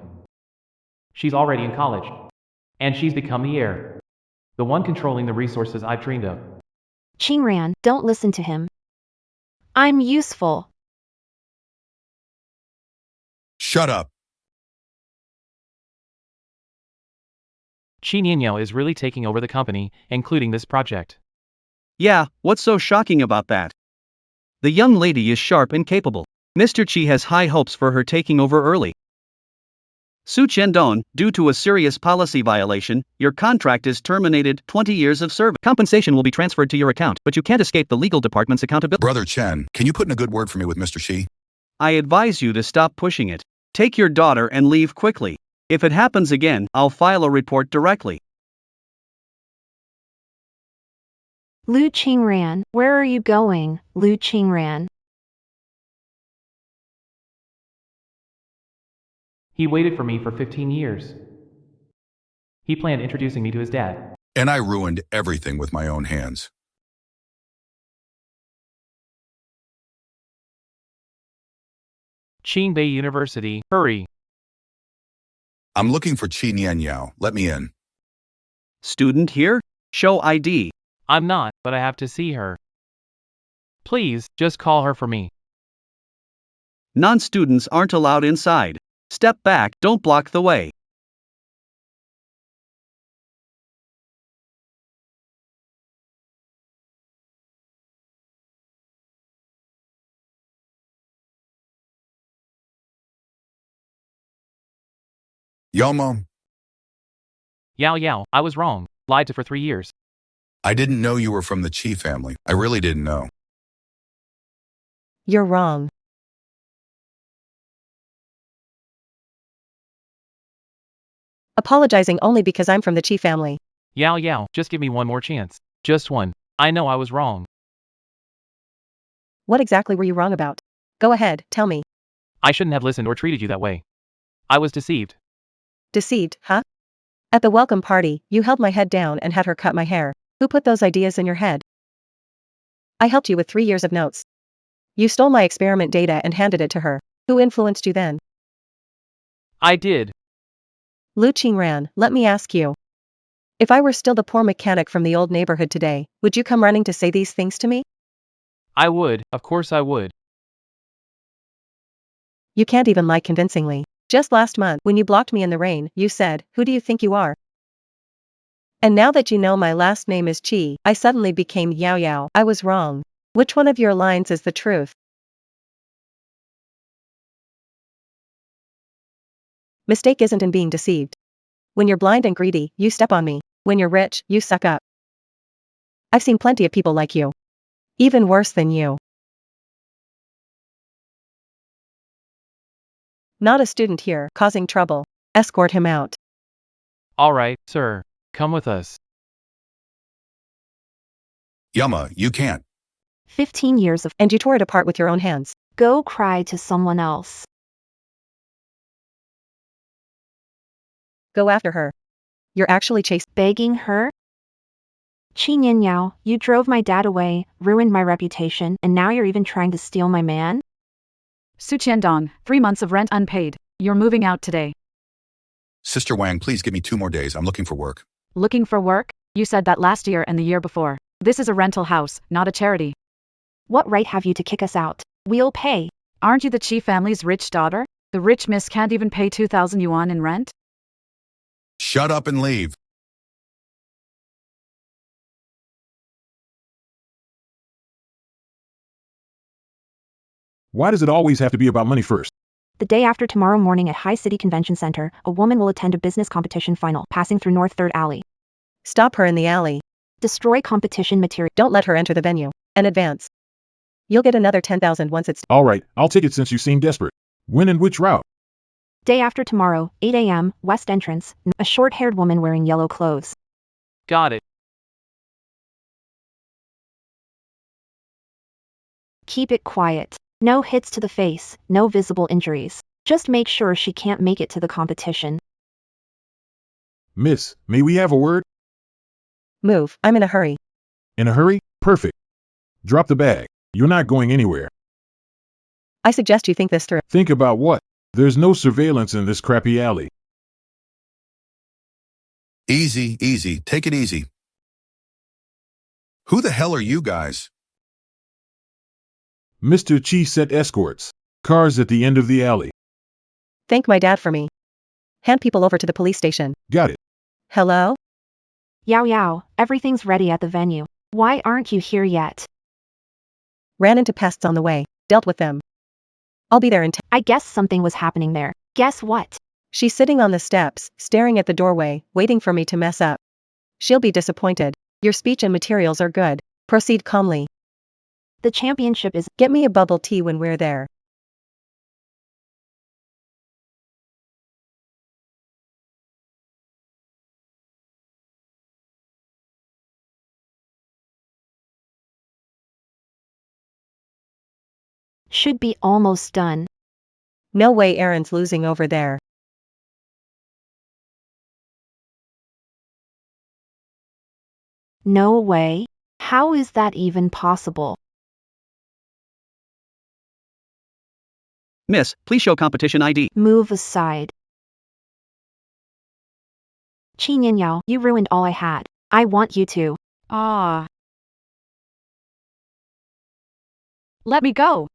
She's already in college. And she's become the heir. The one controlling the resources I've dreamed of. Qingran, don't listen to him. I'm useful. Shut up. Qin Yinyo is really taking over the company, including this project. Yeah, what's so shocking about that? The young lady is sharp and capable. Mr. Qi has high hopes for her taking over early. Su Chendong, due to a serious policy violation, your contract is terminated. 20 years of service. Compensation will be transferred to your account, but you can't escape the legal department's accountability. Brother Chen, can you put in a good word for me with Mr. Shi? I advise you to stop pushing it. Take your daughter and leave quickly. If it happens again, I'll file a report directly. Lu Qingran, where are you going, Lu Qingran? He waited for me for 15 years. He planned introducing me to his dad. And I ruined everything with my own hands. Qingbei University, hurry. I'm looking for Qin Yenyao. Let me in. Student here? Show ID. I'm not, but I have to see her. Please, just call her for me. Non-students aren't allowed inside. Step back, don't block the way. Yomo, Yao Yao, I was wrong. Lied to for 3 years. I didn't know you were from the Chi family. I really didn't know. You're wrong. Apologizing only because I'm from the Chi family. Yao Yao, just give me one more chance. Just one. I know I was wrong. What exactly were you wrong about? Go ahead, tell me. I shouldn't have listened or treated you that way. I was deceived. Deceived, huh? At the welcome party, you held my head down and had her cut my hair. Who put those ideas in your head? I helped you with 3 years of notes. You stole my experiment data and handed it to her. Who influenced you then? I did. Lu Qingran, let me ask you. If I were still the poor mechanic from the old neighborhood today, would you come running to say these things to me? I would, of course I would. You can't even lie convincingly. Just last month, when you blocked me in the rain, you said, "Who do you think you are?" And now that you know my last name is Chi, I suddenly became Yao Yao. I was wrong. Which one of your lines is the truth? Mistake isn't in being deceived. When you're blind and greedy, you step on me. When you're rich, you suck up. I've seen plenty of people like you. Even worse than you. Not a student here, causing trouble. Escort him out. All right, sir. Come with us. Yama, you can't. 15 years of And you tore it apart with your own hands. go cry to someone else. Go after her. You're actually chasing. Begging her? Qin Yao, you drove my dad away, ruined my reputation, and now you're even trying to steal my man? Su Qiandong, 3 months of rent unpaid. You're moving out today. Sister Wang, please give me 2 more days. I'm looking for work. Looking for work? You said that last year and the year before. This is a rental house, not a charity. What right have you to kick us out? We'll pay. Aren't you the Chi family's rich daughter? The rich miss can't even pay 2,000 yuan in rent? Shut up and leave. Why does it always have to be about money first? The day after tomorrow morning at High City Convention Center, a woman will attend a business competition final, passing through North 3rd Alley. Stop her in the alley. Destroy competition material. Don't let her enter the venue. And advance. You'll get another 10,000 once it's. All right, I'll take it since you seem desperate. When and which route? Day after tomorrow, 8 a.m., West Entrance, a short-haired woman wearing yellow clothes. Got it. Keep it quiet. No hits to the face, no visible injuries. Just make sure she can't make it to the competition. Miss, may we have a word? Move, I'm in a hurry. In a hurry? Perfect. Drop the bag. You're not going anywhere. I suggest you think this through. Think about what? There's no surveillance in this crappy alley. Easy, easy. Take it easy. Who the hell are you guys? Mr. Chi set escorts. Cars at the end of the alley. Thank my dad for me. Hand people over to the police station. Got it. Hello? Yao Yao, everything's ready at the venue. Why aren't you here yet? Ran into pests on the way. Dealt with them. I'll be there in 10. I guess something was happening there. Guess what? She's sitting on the steps, staring at the doorway, waiting for me to mess up. She'll be disappointed. Your speech and materials are good. Proceed calmly. The championship is. Get me a bubble tea when we're there. Should be almost done. No way Aaron's losing over there. No way. How is that even possible? Miss, please show competition ID. Move aside. Qin Yao, you ruined all I had. I want you to. Ah. Let me go.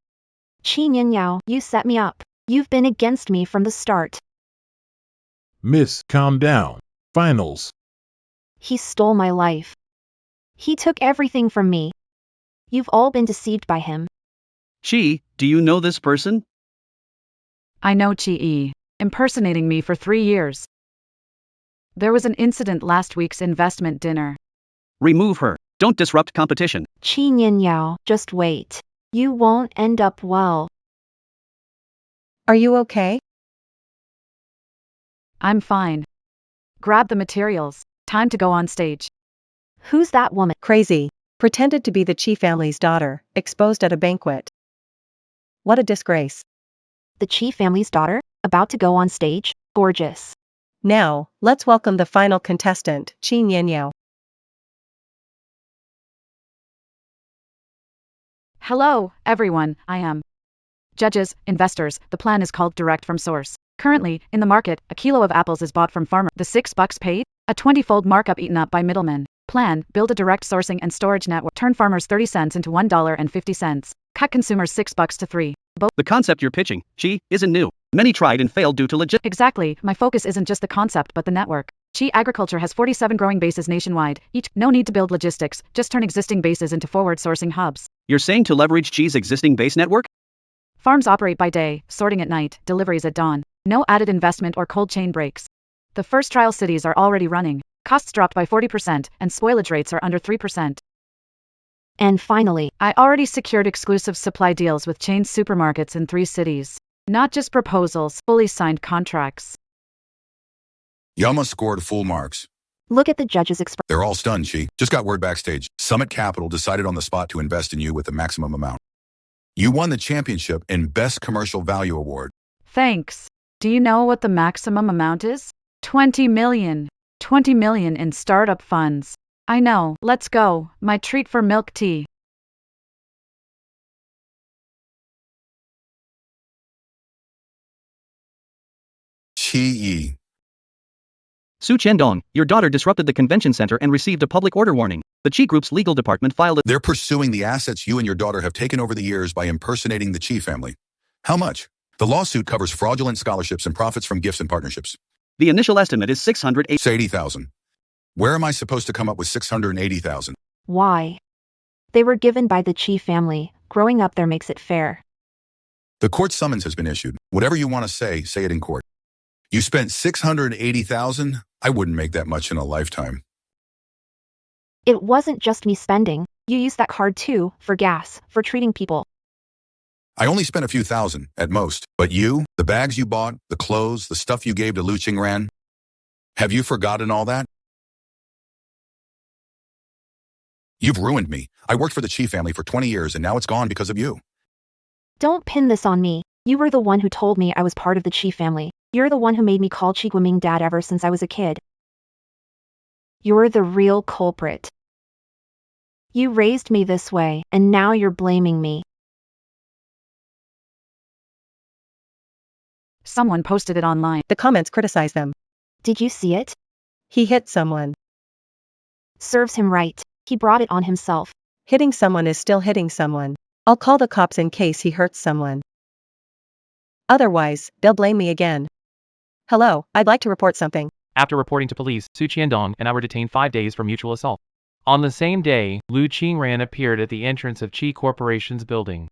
Qin Yao, you set me up. You've been against me from the start. Miss, calm down. Finals. He stole my life. He took everything from me. You've all been deceived by him. Chi, do you know this person? I know Chi, impersonating me for 3 years. There was an incident last week's investment dinner. Remove her. Don't disrupt competition. Chi Yin Yao, just wait. You won't end up well. Are you okay? I'm fine. Grab the materials. Time to go on stage. Who's that woman? Crazy. Pretended to be the Chi family's daughter, exposed at a banquet. What a disgrace. The Chi family's daughter? About to go on stage? Gorgeous. Now, let's welcome the final contestant, Chi Yin Yao. Hello, everyone, I am. Judges, investors, the plan is called direct from source. Currently, in the market, a kilo of apples is bought from farmer. The $6 paid? A 20-fold markup eaten up by middlemen. Plan, build a direct sourcing and storage network. Turn farmers 30 cents into $1.50. Cut consumers $6 to 3. The concept you're pitching, Chi, isn't new. Many tried and failed due to Exactly, my focus isn't just the concept but the network. Chi agriculture has 47 growing bases nationwide, each. No need to build logistics, just turn existing bases into forward sourcing hubs. You're saying to leverage Chi's existing base network? Farms operate by day, sorting at night, deliveries at dawn. No added investment or cold chain breaks. The first trial cities are already running. Costs dropped by 40% and spoilage rates are under 3%. And finally, I already secured exclusive supply deals with chain supermarkets in 3 cities. Not just proposals, fully signed contracts. Yama scored full marks. look at the judge's expression. They're all stunned, Chi. Just got word backstage. Summit Capital decided on the spot to invest in you with the maximum amount. You won the championship in Best Commercial Value Award. Thanks. Do you know what the maximum amount is? 20 million. 20 million in startup funds. I know, let's go. My treat for milk tea. Chi Yi. Su Chendong, your daughter disrupted the convention center and received a public order warning. The Chi Group's legal department filed a... They're pursuing the assets you and your daughter have taken over the years by impersonating the Chi family. How much? The lawsuit covers fraudulent scholarships and profits from gifts and partnerships. The initial estimate is 680,000. Where am I supposed to come up with 680,000? Why? They were given by the Chi family. Growing up there makes it fair. The court summons has been issued. Whatever you want to say it in court. You spent 680,000? I wouldn't make that much in a lifetime. It wasn't just me spending. You used that card too, for gas, for treating people. I only spent a few thousand, at most. But you, the bags you bought, the clothes, the stuff you gave to Lu Qingran, have you forgotten all that? You've ruined me. I worked for the Chi family for 20 years and now it's gone because of you. Don't pin this on me. You were the one who told me I was part of the Chi family. You're the one who made me call Chi Guoming dad ever since I was a kid. You're the real culprit. You raised me this way, and now you're blaming me. Someone posted it online. The comments criticize them. Did you see it? He hit someone. Serves him right. He brought it on himself. Hitting someone is still hitting someone. I'll call the cops in case he hurts someone. Otherwise, they'll blame me again. Hello, I'd like to report something. After reporting to police, Su Qiandong and I were detained 5 days for mutual assault. On the same day, Lu Qingran appeared at the entrance of Chi Corporation's building.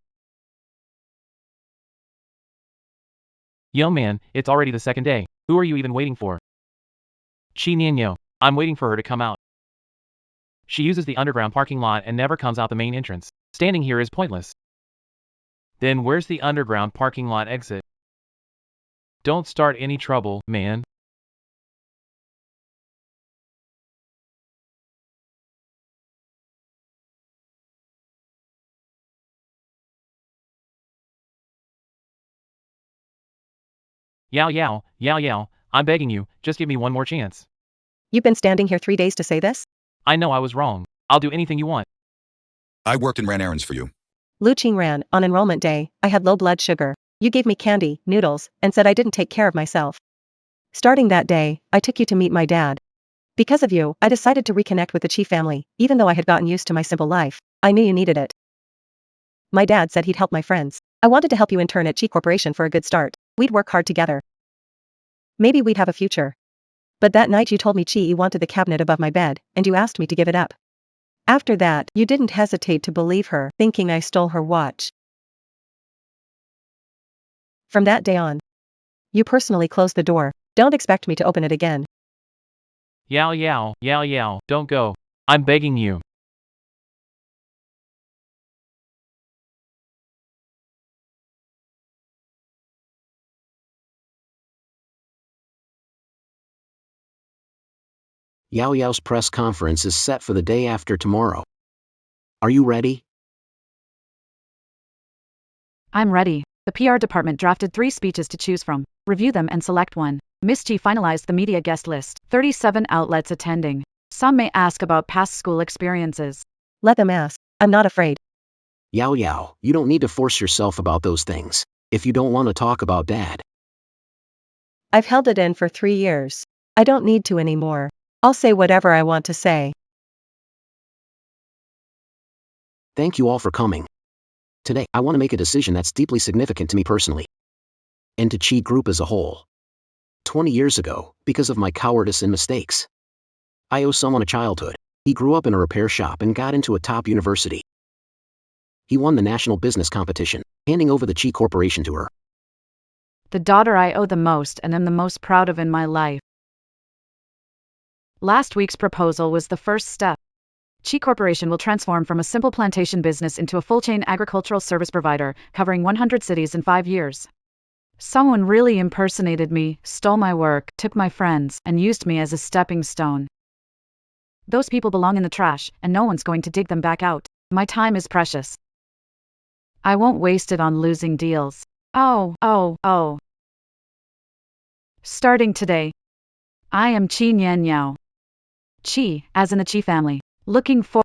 Young man, it's already the second day. Who are you even waiting for? Chi Nianyo. I'm waiting for her to come out. She uses the underground parking lot and never comes out the main entrance. Standing here is pointless. Then where's the underground parking lot exit? Don't start any trouble, man. Yao Yao, Yao Yao, I'm begging you, just give me one more chance. You've been standing here 3 days to say this? I know I was wrong. I'll do anything you want. I worked and ran errands for you. Lu Qingran, on enrollment day, I had low blood sugar. You gave me candy, noodles, and said I didn't take care of myself. Starting that day, I took you to meet my dad. Because of you, I decided to reconnect with the Chi family, even though I had gotten used to my simple life. I knew you needed it. My dad said he'd help my friends. I wanted to help you intern at Chi Corporation for a good start. We'd work hard together. Maybe we'd have a future. But that night you told me Chi wanted the cabinet above my bed, and you asked me to give it up. After that, you didn't hesitate to believe her, thinking I stole her watch. From that day on, you personally closed the door. Don't expect me to open it again. Yao Yao, Yao Yao, don't go. I'm begging you. Yao Yao's press conference is set for the day after tomorrow. Are you ready? I'm ready. The PR department drafted 3 speeches to choose from. Review them and select one. Miss G finalized the media guest list. 37 outlets attending. Some may ask about past school experiences. Let them ask. I'm not afraid. Yao Yao, you don't need to force yourself about those things. If you don't want to talk about Dad. I've held it in for 3 years. I don't need to anymore. I'll say whatever I want to say. Thank you all for coming. Today, I want to make a decision that's deeply significant to me personally. And to Chi Group as a whole. 20 years ago, because of my cowardice and mistakes, I owe someone a childhood. He grew up in a repair shop and got into a top university. He won the national business competition, handing over the Chi Corporation to her. The daughter I owe the most and am the most proud of in my life. Last week's proposal was the first step. Chi Corporation will transform from a simple plantation business into a full-chain agricultural service provider, covering 100 cities in 5 years. Someone really impersonated me, stole my work, took my friends, and used me as a stepping stone. Those people belong in the trash, and no one's going to dig them back out. My time is precious. I won't waste it on losing deals. Oh. Starting today, I am Chi Nian Yao. Chi, as in the Chi family. Looking forward